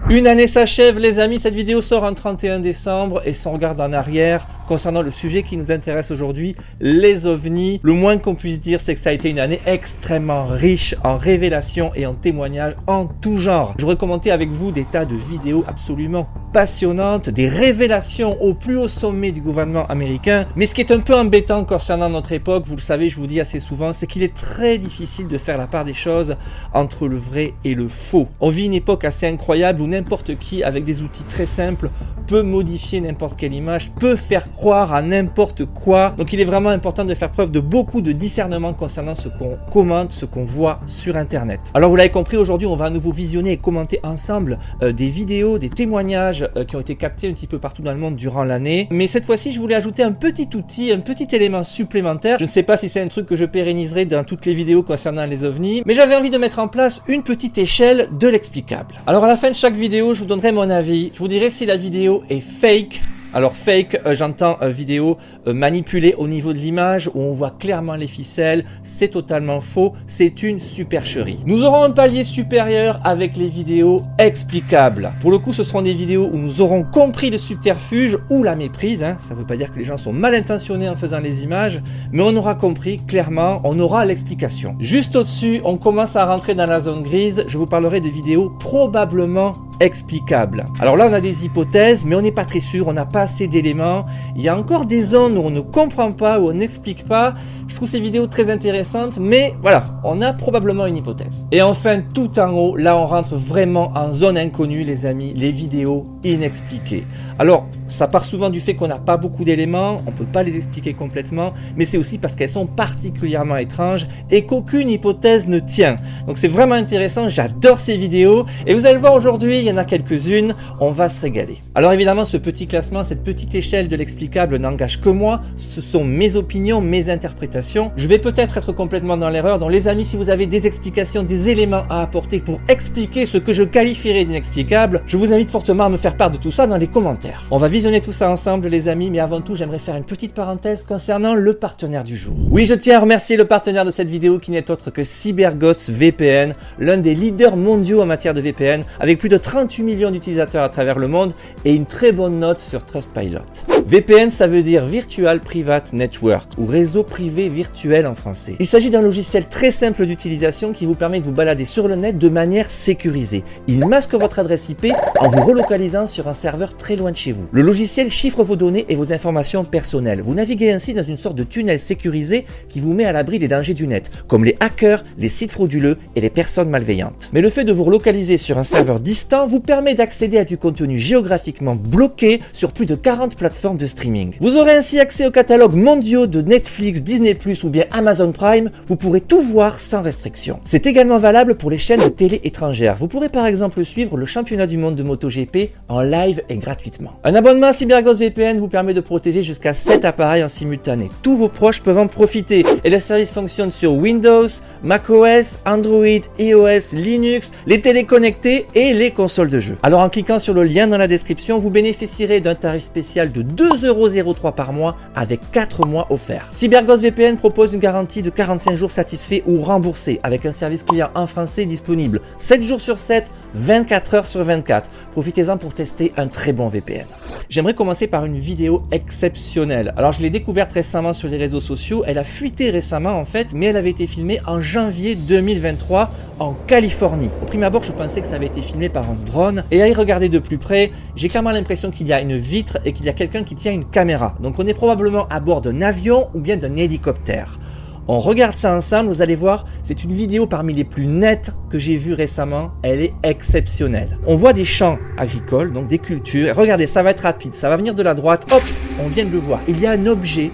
Une année s'achève les amis, cette vidéo sort un 31 décembre et si on regarde en arrière concernant le sujet qui nous intéresse aujourd'hui, les ovnis, le moins qu'on puisse dire c'est que ça a été une année extrêmement riche en révélations et en témoignages en tout genre. J'aurais commenté avec vous des tas de vidéos absolument passionnantes, des révélations au plus haut sommet du gouvernement américain, mais ce qui est un peu embêtant concernant notre époque, vous le savez, je vous dis assez souvent, c'est qu'il est très difficile de faire la part des choses entre le vrai et le faux. On vit une époque assez incroyable où n'importe qui, avec des outils très simples, peut modifier n'importe quelle image, peut faire croire à n'importe quoi. Donc il est vraiment important de faire preuve de beaucoup de discernement concernant ce qu'on commente, ce qu'on voit sur Internet. Alors vous l'avez compris, aujourd'hui on va à nouveau visionner et commenter ensemble des vidéos, des témoignages qui ont été captés un petit peu partout dans le monde durant l'année. Mais cette fois-ci, je voulais ajouter un petit outil, un petit élément supplémentaire. Je ne sais pas si c'est un truc que je pérenniserai dans toutes les vidéos concernant les ovnis, mais j'avais envie de mettre en place une petite échelle de l'explicable. Alors à la fin de chaque vidéo, je vous donnerai mon avis. Je vous dirai si la vidéo est fake. Alors fake, j'entends vidéo manipulée au niveau de l'image où on voit clairement les ficelles, c'est totalement faux, c'est une supercherie. Nous aurons un palier supérieur avec les vidéos explicables. Pour le coup, ce seront des vidéos où nous aurons compris le subterfuge ou la méprise, hein. Ça ne veut pas dire que les gens sont mal intentionnés en faisant les images, mais on aura compris clairement, on aura l'explication. Juste au-dessus, on commence à rentrer dans la zone grise, je vous parlerai de vidéos probablement explicables. Alors là on a des hypothèses mais on n'est pas très sûr, on n'a pas assez d'éléments, il y a encore des zones où on ne comprend pas, où on n'explique pas. Je trouve ces vidéos très intéressantes mais voilà, on a probablement une hypothèse. Et enfin tout en haut, là on rentre vraiment en zone inconnue les amis, les vidéos inexpliquées. Alors ça part souvent du fait qu'on n'a pas beaucoup d'éléments, on ne peut pas les expliquer complètement, mais c'est aussi parce qu'elles sont particulièrement étranges et qu'aucune hypothèse ne tient. Donc c'est vraiment intéressant, j'adore ces vidéos et vous allez voir aujourd'hui, il y en a quelques-unes, on va se régaler. Alors évidemment ce petit classement, cette petite échelle de l'explicable n'engage que moi, ce sont mes opinions, mes interprétations. Je vais peut-être être complètement dans l'erreur, donc les amis, si vous avez des explications, des éléments à apporter pour expliquer ce que je qualifierais d'inexplicable, je vous invite fortement à me faire part de tout ça dans les commentaires. On va visionner tout ça ensemble les amis, mais avant tout j'aimerais faire une petite parenthèse concernant le partenaire du jour. Oui, je tiens à remercier le partenaire de cette vidéo qui n'est autre que CyberGhost VPN, l'un des leaders mondiaux en matière de VPN, avec plus de 38 millions d'utilisateurs à travers le monde et une très bonne note sur Trustpilot. VPN, ça veut dire Virtual Private Network ou réseau privé virtuel en français. Il s'agit d'un logiciel très simple d'utilisation qui vous permet de vous balader sur le net de manière sécurisée. Il masque votre adresse IP en vous relocalisant sur un serveur très loin de chez vous. Le logiciel chiffre vos données et vos informations personnelles. Vous naviguez ainsi dans une sorte de tunnel sécurisé qui vous met à l'abri des dangers du net, comme les hackers, les sites frauduleux et les personnes malveillantes. Mais le fait de vous relocaliser sur un serveur distant vous permet d'accéder à du contenu géographiquement bloqué sur plus de 40 plateformes de streaming. Vous aurez ainsi accès aux catalogues mondiaux de Netflix, Disney+, ou bien Amazon Prime. Vous pourrez tout voir sans restriction. C'est également valable pour les chaînes de télé étrangères. Vous pourrez par exemple suivre le championnat du monde de MotoGP en live et gratuitement. Un abonnement à CyberGhost VPN vous permet de protéger jusqu'à 7 appareils en simultané. Tous vos proches peuvent en profiter et le service fonctionne sur Windows, macOS, Android, iOS, Linux, les télés connectées et les consoles de jeux. Alors en cliquant sur le lien dans la description, vous bénéficierez d'un tarif spécial de 2,03 € par mois avec 4 mois offerts. CyberGhost VPN propose une garantie de 45 jours satisfaits ou remboursés avec un service client en français disponible 7 jours sur 7, 24 heures sur 24. Profitez-en pour tester un très bon VPN. J'aimerais commencer par une vidéo exceptionnelle. Alors je l'ai découverte récemment sur les réseaux sociaux, elle a fuité récemment en fait, mais elle avait été filmée en janvier 2023 en Californie. Au prime abord, je pensais que ça avait été filmé par un drone et à y regarder de plus près, j'ai clairement l'impression qu'il y a une vitre et qu'il y a quelqu'un qui tient une caméra. Donc on est probablement à bord d'un avion ou bien d'un hélicoptère. On regarde ça ensemble, vous allez voir, c'est une vidéo parmi les plus nettes que j'ai vues récemment, elle est exceptionnelle. On voit des champs agricoles, donc des cultures, et regardez, ça va être rapide, ça va venir de la droite, hop, on vient de le voir. Il y a un objet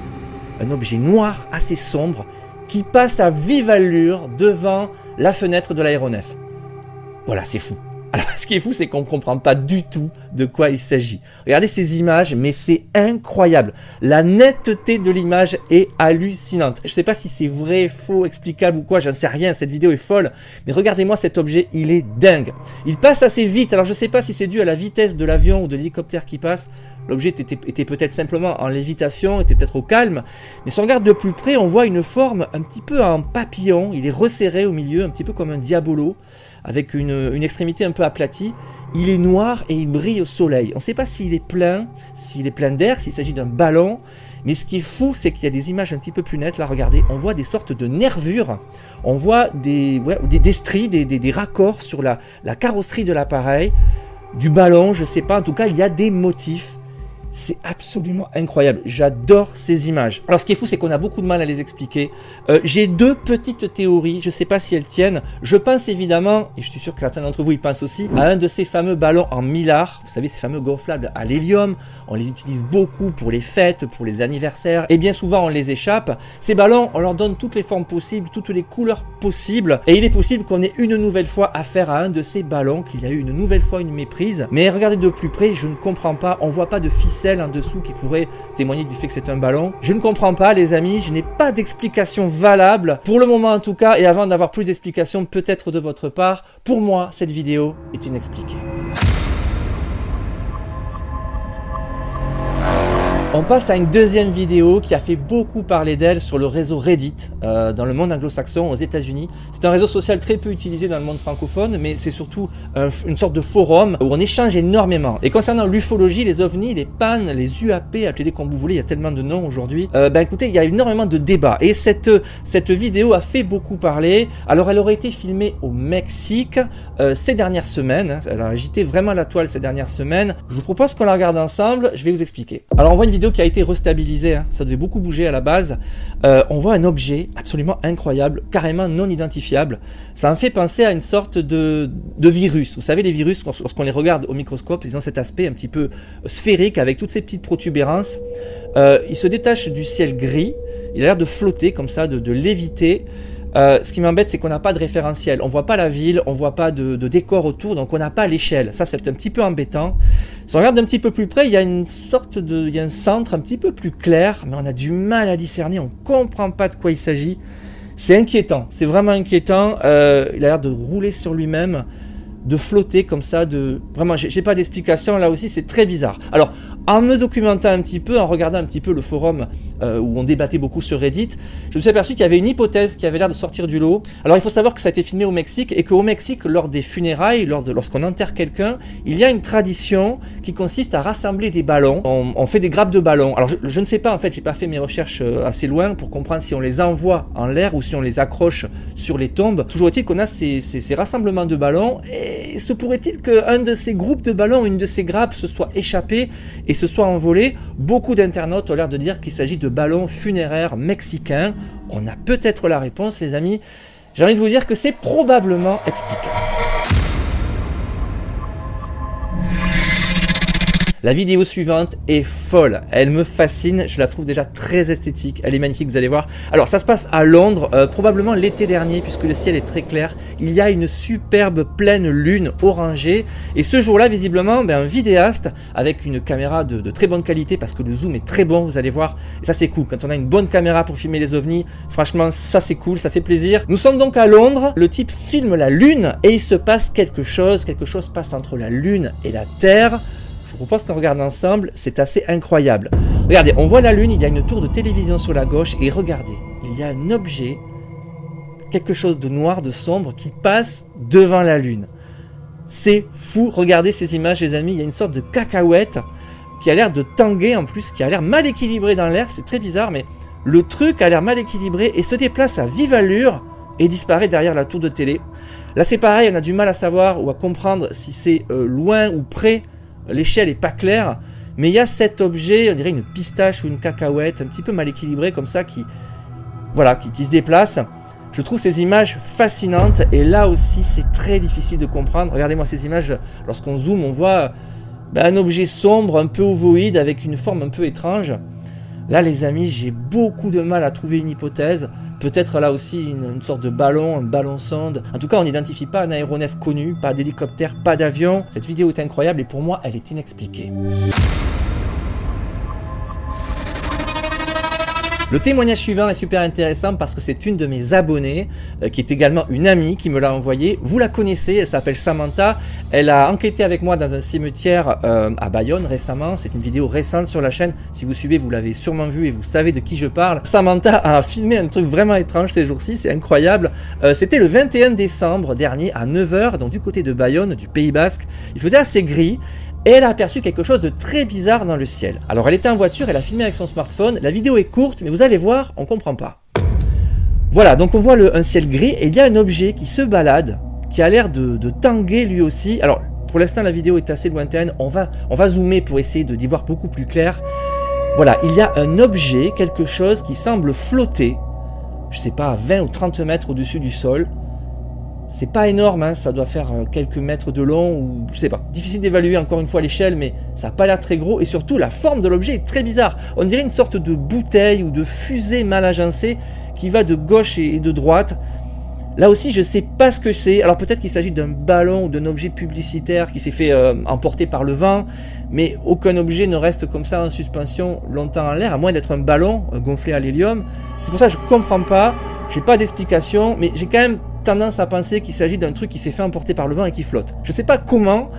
noir assez sombre qui passe à vive allure devant la fenêtre de l'aéronef. Voilà, c'est fou. Alors, ce qui est fou, c'est qu'on ne comprend pas du tout de quoi il s'agit. Regardez ces images, mais c'est incroyable. La netteté de l'image est hallucinante. Je ne sais pas si c'est vrai, faux, explicable ou quoi, j'en sais rien, cette vidéo est folle. Mais regardez-moi cet objet, il est dingue. Il passe assez vite, alors je ne sais pas si c'est dû à la vitesse de l'avion ou de l'hélicoptère qui passe. L'objet était peut-être simplement en lévitation, était peut-être au calme. Mais si on regarde de plus près, on voit une forme un petit peu en papillon. Il est resserré au milieu, un petit peu comme un diabolo. avec une extrémité un peu aplatie. Il est noir et il brille au soleil. On ne sait pas s'il est plein d'air, s'il s'agit d'un ballon. Mais ce qui est fou, c'est qu'il y a des images un petit peu plus nettes. Là, regardez, on voit des sortes de nervures. On voit des stries, des raccords sur la carrosserie de l'appareil, du ballon, je ne sais pas. En tout cas, il y a des motifs. C'est absolument incroyable. J'adore ces images. Alors, ce qui est fou, c'est qu'on a beaucoup de mal à les expliquer. J'ai deux petites théories. Je ne sais pas si elles tiennent. Je pense évidemment, et je suis sûr que certains d'entre vous y pensent aussi, à un de ces fameux ballons en mylar. Vous savez, ces fameux gonflables à l'hélium. On les utilise beaucoup pour les fêtes, pour les anniversaires. Et bien souvent, on les échappe. Ces ballons, on leur donne toutes les formes possibles, toutes les couleurs possibles. Et il est possible qu'on ait une nouvelle fois affaire à un de ces ballons, qu'il y a eu une nouvelle fois une méprise. Mais regardez de plus près, je ne comprends pas. On ne voit pas de ficelle en dessous qui pourrait témoigner du fait que c'est un ballon. Je ne comprends pas, les amis, je n'ai pas d'explication valable pour le moment en tout cas, et avant d'avoir plus d'explications peut-être de votre part, pour moi cette vidéo est inexpliquée. On passe à une deuxième vidéo qui a fait beaucoup parler d'elle sur le réseau Reddit dans le monde anglo-saxon aux États-Unis. C'est un réseau social très peu utilisé dans le monde francophone, mais c'est surtout une sorte de forum où on échange énormément. Et concernant l'ufologie, les ovnis, les PAN, les UAP, appelez-les comme vous voulez, il y a tellement de noms aujourd'hui. Écoutez, il y a énormément de débats et cette vidéo a fait beaucoup parler. Alors elle aurait été filmée au Mexique ces dernières semaines. Elle a agité vraiment la toile ces dernières semaines. Je vous propose qu'on la regarde ensemble. Je vais vous expliquer. Alors on voit une vidéo qui a été restabilisée, hein. Ça devait beaucoup bouger à la base. On voit un objet absolument incroyable, carrément non identifiable. Ça en fait penser à une sorte de virus. Vous savez, les virus, lorsqu'on les regarde au microscope, ils ont cet aspect un petit peu sphérique avec toutes ces petites protubérances. Il se détache du ciel gris, il a l'air de flotter comme ça, de léviter. Ce qui m'embête, c'est qu'on n'a pas de référentiel. On voit pas la ville, on voit pas de décor autour, donc on n'a pas l'échelle. Ça, c'est un petit peu embêtant. Si on regarde un petit peu plus près, il y a il y a un centre un petit peu plus clair, mais on a du mal à discerner, on comprend pas de quoi il s'agit. C'est inquiétant, c'est vraiment inquiétant. Il a l'air de rouler sur lui-même, de flotter comme ça, vraiment, j'ai pas d'explication là aussi, c'est très bizarre. Alors, en me documentant un petit peu, en regardant un petit peu le forum où on débattait beaucoup sur Reddit, je me suis aperçu qu'il y avait une hypothèse qui avait l'air de sortir du lot. Alors, il faut savoir que ça a été filmé au Mexique et qu'au Mexique, lors des funérailles, lorsqu'on enterre quelqu'un, il y a une tradition qui consiste à rassembler des ballons. On fait des grappes de ballons. Alors, je ne sais pas, en fait, j'ai pas fait mes recherches assez loin pour comprendre si on les envoie en l'air ou si on les accroche sur les tombes. Toujours est-il qu'on a ces rassemblements de ballons et se pourrait-il qu'un de ces groupes de ballons, une de ces grappes se soit échappée et se soit envolée. Beaucoup d'internautes ont l'air de dire qu'il s'agit de ballons funéraires mexicains. On a peut-être la réponse, les amis. J'ai envie de vous dire que c'est probablement explicable. La vidéo suivante est folle, elle me fascine, je la trouve déjà très esthétique, elle est magnifique, vous allez voir. Alors ça se passe à Londres, probablement l'été dernier puisque le ciel est très clair. Il y a une superbe pleine lune orangée et ce jour-là visiblement un vidéaste avec une caméra de très bonne qualité parce que le zoom est très bon, vous allez voir. Et ça c'est cool, quand on a une bonne caméra pour filmer les ovnis, franchement ça c'est cool, ça fait plaisir. Nous sommes donc à Londres, le type filme la lune et il se passe quelque chose passe entre la lune et la terre. Je vous propose qu'on regarde ensemble, c'est assez incroyable. Regardez, on voit la lune, il y a une tour de télévision sur la gauche et regardez, il y a un objet, quelque chose de noir, de sombre qui passe devant la lune. C'est fou, regardez ces images les amis, il y a une sorte de cacahuète qui a l'air de tanguer en plus, qui a l'air mal équilibré dans l'air, c'est très bizarre mais le truc a l'air mal équilibré et se déplace à vive allure et disparaît derrière la tour de télé. Là c'est pareil, on a du mal à savoir ou à comprendre si c'est loin ou près. L'échelle est pas claire, mais il y a cet objet, on dirait une pistache ou une cacahuète, un petit peu mal équilibré comme ça, qui se déplace. Je trouve ces images fascinantes et là aussi c'est très difficile de comprendre. Regardez-moi ces images, lorsqu'on zoome, on voit un objet sombre, un peu ovoïde, avec une forme un peu étrange. Là les amis, j'ai beaucoup de mal à trouver une hypothèse. Peut-être là aussi une sorte de ballon, un ballon-sonde. En tout cas, on n'identifie pas un aéronef connu, pas d'hélicoptère, pas d'avion. Cette vidéo est incroyable et pour moi, elle est inexpliquée. Le témoignage suivant est super intéressant parce que c'est une de mes abonnées, qui est également une amie qui me l'a envoyé. Vous la connaissez, elle s'appelle Samantha. Elle a enquêté avec moi dans un cimetière à Bayonne récemment. C'est une vidéo récente sur la chaîne. Si vous suivez, vous l'avez sûrement vu et vous savez de qui je parle. Samantha a filmé un truc vraiment étrange ces jours-ci, c'est incroyable. C'était le 21 décembre dernier à 9 h, donc du côté de Bayonne, du Pays Basque. Il faisait assez gris. Et elle a aperçu quelque chose de très bizarre dans le ciel. Alors elle était en voiture, elle a filmé avec son smartphone, la vidéo est courte, mais vous allez voir, on comprend pas. Voilà, donc on voit un ciel gris, et il y a un objet qui se balade, qui a l'air de tanguer lui aussi. Alors, pour l'instant la vidéo est assez lointaine, on va zoomer pour essayer d'y voir beaucoup plus clair. Voilà, il y a un objet, quelque chose qui semble flotter, je sais pas, à 20 ou 30 mètres au-dessus du sol. C'est pas énorme, hein, ça doit faire quelques mètres de long, ou je sais pas. Difficile d'évaluer encore une fois l'échelle, mais ça n'a pas l'air très gros. Et surtout, la forme de l'objet est très bizarre. On dirait une sorte de bouteille ou de fusée mal agencée qui va de gauche et de droite. Là aussi, je sais pas ce que c'est. Alors peut-être qu'il s'agit d'un ballon ou d'un objet publicitaire qui s'est fait emporter par le vent. Mais aucun objet ne reste comme ça en suspension longtemps en l'air, à moins d'être un ballon gonflé à l'hélium. C'est pour ça que je comprends pas. J'ai pas d'explication, mais j'ai quand même tendance à penser qu'il s'agit d'un truc qui s'est fait emporter par le vent et qui flotte. Je sais pas comment,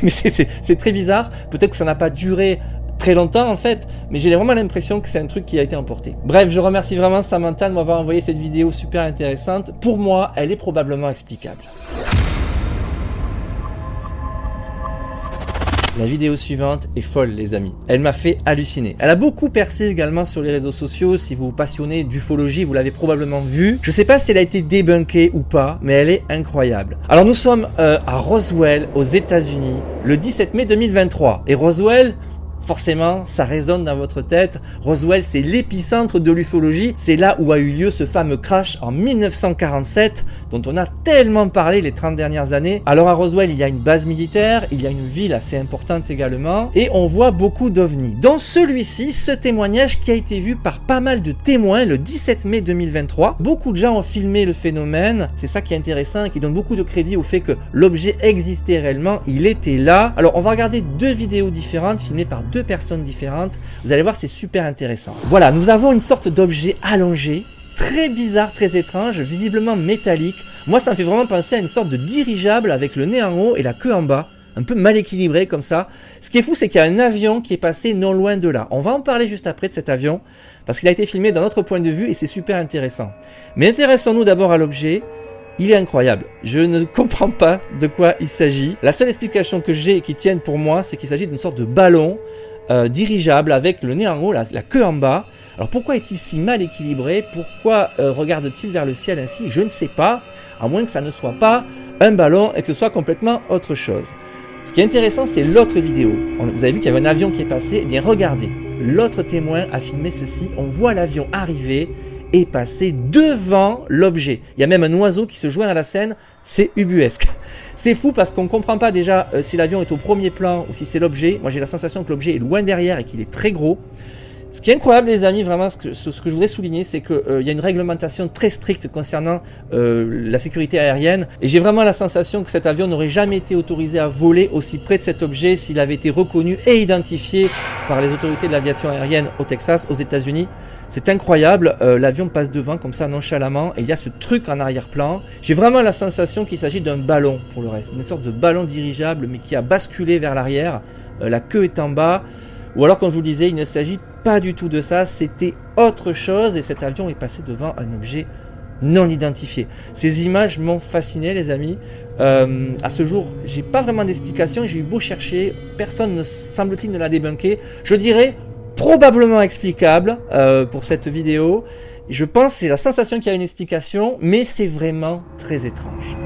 mais c'est très bizarre. Peut-être que ça n'a pas duré très longtemps en fait, mais j'ai vraiment l'impression que c'est un truc qui a été emporté. Bref, je remercie vraiment Samantha de m'avoir envoyé cette vidéo super intéressante. Pour moi, elle est probablement explicable. La vidéo suivante est folle les amis, elle m'a fait halluciner. Elle a beaucoup percé également sur les réseaux sociaux, si vous vous passionnez d'ufologie, vous l'avez probablement vu. Je sais pas si elle a été débunkée ou pas, mais elle est incroyable. Alors nous sommes à Roswell, aux États-Unis, le 17 mai 2023. Et Roswell, forcément, ça résonne dans votre tête. Roswell, c'est l'épicentre de l'ufologie. C'est là où a eu lieu ce fameux crash en 1947, dont on a tellement parlé les 30 dernières années. Alors à Roswell, il y a une base militaire, il y a une ville assez importante également, et on voit beaucoup d'ovnis. Dans celui-ci, ce témoignage qui a été vu par pas mal de témoins le 17 mai 2023. Beaucoup de gens ont filmé le phénomène, c'est ça qui est intéressant et qui donne beaucoup de crédit au fait que l'objet existait réellement, il était là. Alors on va regarder deux vidéos différentes, filmées par deux personnes différentes. Vous allez voir, c'est super intéressant. Voilà, nous avons une sorte d'objet allongé, très bizarre, très étrange, visiblement métallique. Moi, ça me fait vraiment penser à une sorte de dirigeable avec le nez en haut et la queue en bas, un peu mal équilibré comme ça. Ce qui est fou, c'est qu'il y a un avion qui est passé non loin de là. On va en parler juste après de cet avion, parce qu'il a été filmé d'un autre point de vue et c'est super intéressant. Mais intéressons-nous d'abord à l'objet. Il est incroyable. Je ne comprends pas de quoi il s'agit. La seule explication que j'ai et qui tienne pour moi, c'est qu'il s'agit d'une sorte de ballon dirigeable avec le nez en haut, la queue en bas. Alors pourquoi est-il si mal équilibré? Pourquoi regarde-t-il vers le ciel ainsi? Je ne sais pas, à moins que ça ne soit pas un ballon et que ce soit complètement autre chose. Ce qui est intéressant, c'est l'autre vidéo. Vous avez vu qu'il y avait un avion qui est passé. Eh bien regardez, l'autre témoin a filmé ceci. On voit l'avion arriver et passer devant l'objet. Il y a même un oiseau qui se joint à la scène, c'est ubuesque. C'est fou parce qu'on ne comprend pas déjà si l'avion est au premier plan ou si c'est l'objet. Moi j'ai la sensation que l'objet est loin derrière et qu'il est très gros. Ce qui est incroyable les amis, vraiment ce que je voudrais souligner, c'est qu'il y a une réglementation très stricte concernant la sécurité aérienne. Et j'ai vraiment la sensation que cet avion n'aurait jamais été autorisé à voler aussi près de cet objet s'il avait été reconnu et identifié par les autorités de l'aviation aérienne au Texas, aux États-Unis. C'est incroyable, l'avion passe devant comme ça nonchalamment et il y a ce truc en arrière-plan. J'ai vraiment la sensation qu'il s'agit d'un ballon pour le reste, une sorte de ballon dirigeable mais qui a basculé vers l'arrière, la queue est en bas. Ou alors, comme je vous le disais, il ne s'agit pas du tout de ça, c'était autre chose et cet avion est passé devant un objet non identifié. Ces images m'ont fasciné les amis. À ce jour, j'ai pas vraiment d'explication, j'ai eu beau chercher, personne ne semble-t-il ne l'a débunké. Je dirais probablement explicable pour cette vidéo. Je pense, j'ai la sensation qu'il y a une explication, mais c'est vraiment très étrange.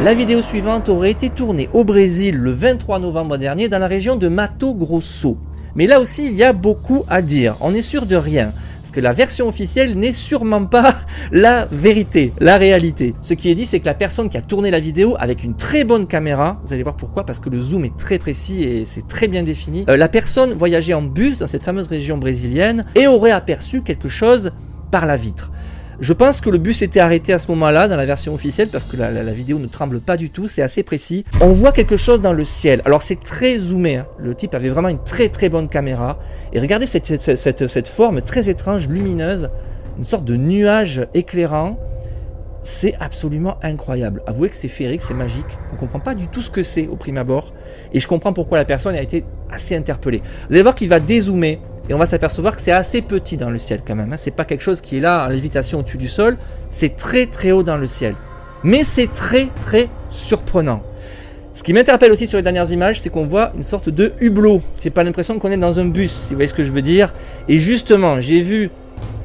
La vidéo suivante aurait été tournée au Brésil le 23 novembre dernier dans la région de Mato Grosso. Mais là aussi, il y a beaucoup à dire. On est sûr de rien. Parce que la version officielle n'est sûrement pas la vérité, la réalité. Ce qui est dit, c'est que la personne qui a tourné la vidéo avec une très bonne caméra, vous allez voir pourquoi, parce que le zoom est très précis et c'est très bien défini. La personne voyageait en bus dans cette fameuse région brésilienne et aurait aperçu quelque chose par la vitre. Je pense que le bus était arrêté à ce moment-là dans la version officielle parce que la vidéo ne tremble pas du tout, c'est assez précis. On voit quelque chose dans le ciel. Alors c'est très zoomé, hein. Le type avait vraiment une très très bonne caméra. Et regardez cette forme très étrange, lumineuse, une sorte de nuage éclairant. C'est absolument incroyable. Avouez que c'est féerique, c'est magique. On ne comprend pas du tout ce que c'est au prime abord. Et je comprends pourquoi la personne a été assez interpellée. Vous allez voir qu'il va dézoomer. Et on va s'apercevoir que c'est assez petit dans le ciel quand même. Hein. C'est pas quelque chose qui est là en lévitation au-dessus du sol. C'est très très haut dans le ciel. Mais c'est très très surprenant. Ce qui m'interpelle aussi sur les dernières images, c'est qu'on voit une sorte de hublot. J'ai pas l'impression qu'on est dans un bus, si vous voyez ce que je veux dire. Et justement, j'ai vu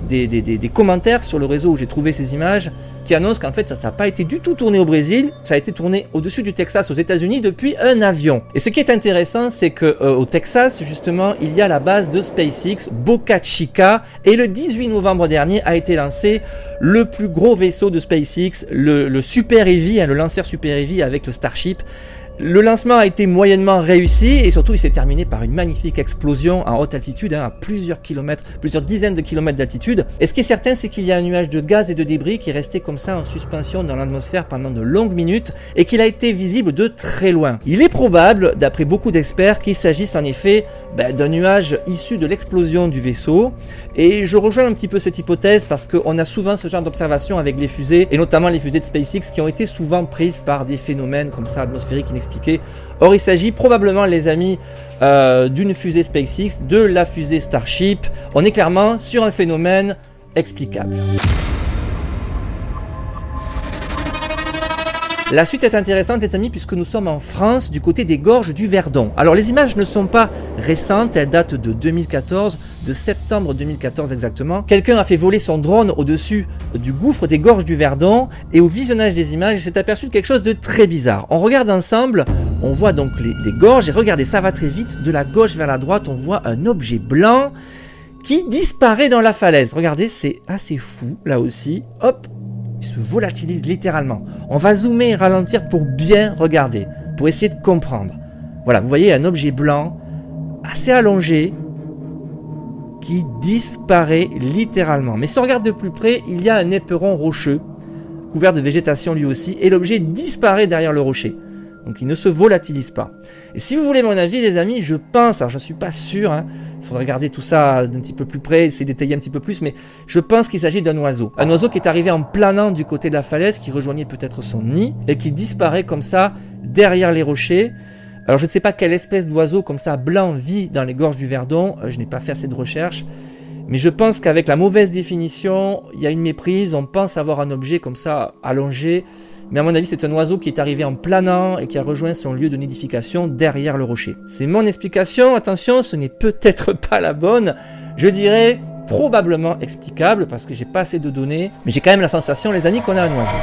des commentaires sur le réseau où j'ai trouvé ces images qui annoncent qu'en fait ça n'a pas été du tout tourné au Brésil, ça a été tourné au-dessus du Texas aux États-Unis depuis un avion. Et ce qui est intéressant, c'est que au Texas justement il y a la base de SpaceX Boca Chica et le 18 novembre dernier a été lancé le plus gros vaisseau de SpaceX, le Super Heavy, hein, le lanceur Super Heavy avec le Starship. Le lancement a été moyennement réussi et surtout il s'est terminé par une magnifique explosion en haute altitude, hein, à plusieurs kilomètres, plusieurs dizaines de kilomètres d'altitude. Et ce qui est certain, c'est qu'il y a un nuage de gaz et de débris qui est resté comme ça en suspension dans l'atmosphère pendant de longues minutes et qu'il a été visible de très loin. Il est probable, d'après beaucoup d'experts, qu'il s'agisse en effet d'un nuage issu de l'explosion du vaisseau. Et je rejoins un petit peu cette hypothèse parce qu'on a souvent ce genre d'observation avec les fusées, et notamment les fusées de SpaceX qui ont été souvent prises par des phénomènes comme ça atmosphériques inexpliqués. Or il s'agit probablement, les amis, d'une fusée SpaceX, de la fusée Starship. On est clairement sur un phénomène explicable. La suite est intéressante les amis puisque nous sommes en France du côté des gorges du Verdon. Alors les images ne sont pas récentes, elles datent de 2014, de septembre 2014 exactement. Quelqu'un a fait voler son drone au-dessus du gouffre des gorges du Verdon et au visionnage des images il s'est aperçu de quelque chose de très bizarre. On regarde ensemble, on voit donc les gorges et regardez ça va très vite, de la gauche vers la droite on voit un objet blanc qui disparaît dans la falaise. Regardez c'est assez fou là aussi, hop. Il se volatilise littéralement. On va zoomer et ralentir pour bien regarder, pour essayer de comprendre. Voilà, vous voyez un objet blanc, assez allongé, qui disparaît littéralement. Mais si on regarde de plus près, il y a un éperon rocheux, couvert de végétation lui aussi, et l'objet disparaît derrière le rocher. Donc il ne se volatilise pas. Et si vous voulez mon avis les amis, je pense, alors je ne suis pas sûr, hein, il faudrait regarder tout ça d'un petit peu plus près, essayer de détailler un petit peu plus, mais je pense qu'il s'agit d'un oiseau. Un oiseau qui est arrivé en planant du côté de la falaise, qui rejoignait peut-être son nid, et qui disparaît comme ça, derrière les rochers. Alors je ne sais pas quelle espèce d'oiseau comme ça, blanc, vit dans les gorges du Verdon, je n'ai pas fait assez de recherches, mais je pense qu'avec la mauvaise définition, il y a une méprise, on pense avoir un objet comme ça, allongé, mais à mon avis c'est un oiseau qui est arrivé en planant et qui a rejoint son lieu de nidification derrière le rocher. C'est mon explication, attention, ce n'est peut-être pas la bonne, je dirais probablement explicable parce que j'ai pas assez de données, mais j'ai quand même la sensation les amis qu'on a un oiseau.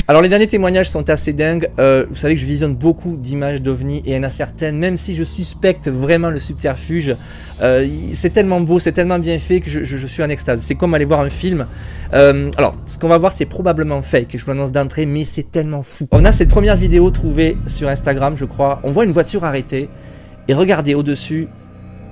Alors les derniers témoignages sont assez dingues, vous savez que je visionne beaucoup d'images d'OVNI et il y en a certaines, même si je suspecte vraiment le subterfuge, c'est tellement beau, c'est tellement bien fait que je suis en extase, c'est comme aller voir un film. Alors ce qu'on va voir c'est probablement fake, je vous l'annonce d'entrée, mais c'est tellement fou. On a cette première vidéo trouvée sur Instagram je crois, on voit une voiture arrêtée et regardez au-dessus,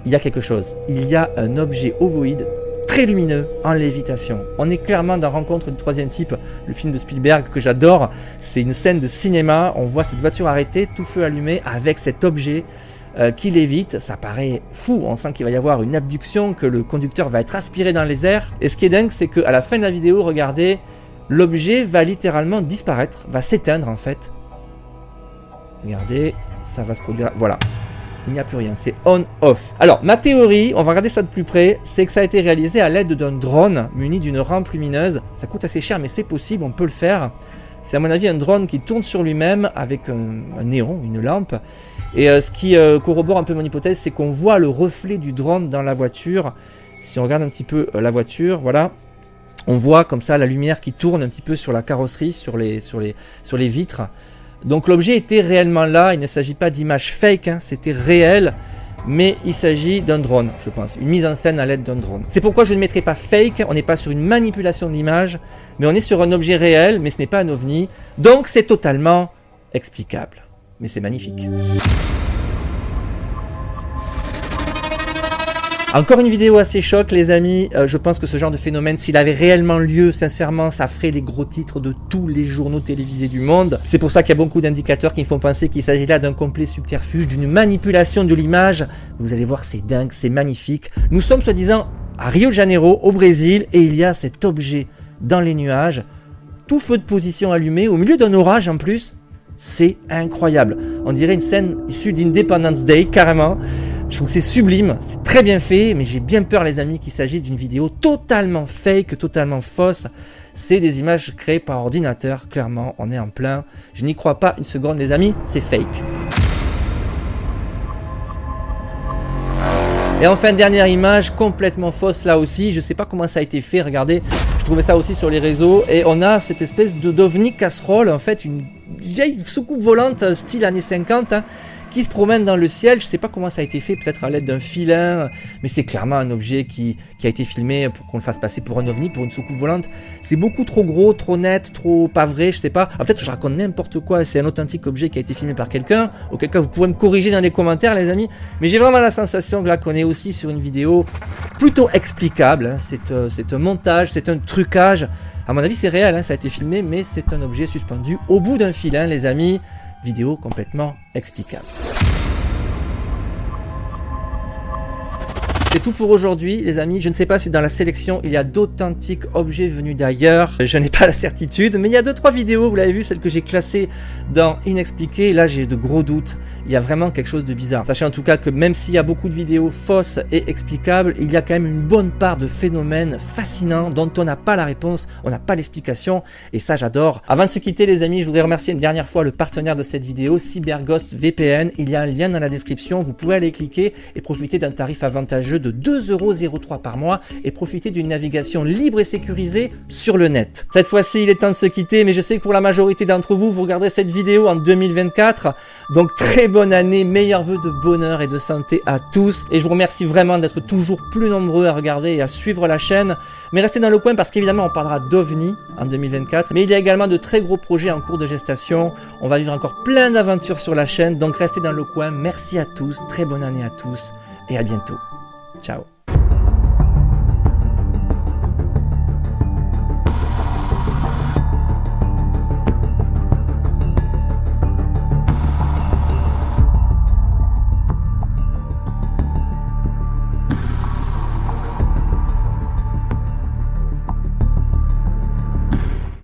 il y a quelque chose, il y a un objet ovoïde très lumineux en lévitation. On est clairement dans Rencontre du troisième type, le film de Spielberg que j'adore. C'est une scène de cinéma, on voit cette voiture arrêtée, tout feu allumé avec cet objet qui lévite. Ça paraît fou, on sent qu'il va y avoir une abduction, que le conducteur va être aspiré dans les airs. Et ce qui est dingue, c'est qu'à la fin de la vidéo, regardez, l'objet va littéralement disparaître, va s'éteindre en fait. Regardez, ça va se produire, voilà. Il n'y a plus rien, c'est on-off. Alors, ma théorie, on va regarder ça de plus près, c'est que ça a été réalisé à l'aide d'un drone muni d'une rampe lumineuse. Ça coûte assez cher, mais c'est possible, on peut le faire. C'est à mon avis un drone qui tourne sur lui-même avec un néon, une lampe. Et ce qui corrobore un peu mon hypothèse, c'est qu'on voit le reflet du drone dans la voiture. Si on regarde un petit peu la voiture, voilà. On voit comme ça la lumière qui tourne un petit peu sur la carrosserie, sur les vitres. Donc l'objet était réellement là, il ne s'agit pas d'images fake, hein, c'était réel, mais il s'agit d'un drone, je pense, une mise en scène à l'aide d'un drone. C'est pourquoi je ne mettrai pas fake, on n'est pas sur une manipulation de l'image, mais on est sur un objet réel, mais ce n'est pas un ovni, donc c'est totalement explicable. Mais c'est magnifique. Encore une vidéo assez choc les amis, je pense que ce genre de phénomène, s'il avait réellement lieu, sincèrement, ça ferait les gros titres de tous les journaux télévisés du monde. C'est pour ça qu'il y a beaucoup d'indicateurs qui me font penser qu'il s'agit là d'un complet subterfuge, d'une manipulation de l'image. Vous allez voir, c'est dingue, c'est magnifique. Nous sommes soi-disant à Rio de Janeiro, au Brésil, et il y a cet objet dans les nuages, tout feu de position allumé, au milieu d'un orage en plus. C'est incroyable. On dirait une scène issue d'Independence Day, carrément. Je trouve que c'est sublime, c'est très bien fait, mais j'ai bien peur les amis qu'il s'agisse d'une vidéo totalement fake, totalement fausse. C'est des images créées par ordinateur, clairement, on est en plein. Je n'y crois pas une seconde les amis, c'est fake. Et enfin, dernière image, complètement fausse là aussi, je sais pas comment ça a été fait, regardez, je trouvais ça aussi sur les réseaux, et on a cette espèce d'ovni casserole, en fait, une vieille soucoupe volante style années 50, hein, qui se promène dans le ciel. Je sais pas comment ça a été fait, peut-être à l'aide d'un filin, mais c'est clairement un objet qui a été filmé pour qu'on le fasse passer pour un ovni, pour une soucoupe volante. C'est beaucoup trop gros, trop net, trop pas vrai, je sais pas. Peut-être que je raconte n'importe quoi, c'est un authentique objet qui a été filmé par quelqu'un, auquel cas vous pouvez me corriger dans les commentaires les amis, mais j'ai vraiment la sensation que là qu'on est aussi sur une vidéo plutôt explicable, hein. C'est un montage, c'est un trucage. À mon avis c'est réel, hein, ça a été filmé, mais c'est un objet suspendu au bout d'un filin les amis. Vidéo complètement explicable. C'est tout pour aujourd'hui les amis, je ne sais pas si dans la sélection il y a d'authentiques objets venus d'ailleurs, je n'ai pas la certitude, mais il y a 2-3 vidéos, vous l'avez vu, celles que j'ai classées dans Inexpliqué, là j'ai de gros doutes, il y a vraiment quelque chose de bizarre. Sachez en tout cas que même s'il y a beaucoup de vidéos fausses et explicables, il y a quand même une bonne part de phénomènes fascinants dont on n'a pas la réponse, on n'a pas l'explication, et ça j'adore. Avant de se quitter les amis, je voudrais remercier une dernière fois le partenaire de cette vidéo, CyberGhost VPN, il y a un lien dans la description, vous pouvez aller cliquer et profiter d'un tarif avantageux de 2,03 € par mois et profiter d'une navigation libre et sécurisée sur le net. Cette fois-ci, il est temps de se quitter, mais je sais que pour la majorité d'entre vous, vous regarderez cette vidéo en 2024. Donc très bonne année, meilleurs vœux de bonheur et de santé à tous. Et je vous remercie vraiment d'être toujours plus nombreux à regarder et à suivre la chaîne. Mais restez dans le coin parce qu'évidemment, on parlera d'OVNI en 2024. Mais il y a également de très gros projets en cours de gestation. On va vivre encore plein d'aventures sur la chaîne. Donc restez dans le coin. Merci à tous, très bonne année à tous et à bientôt. Ciao.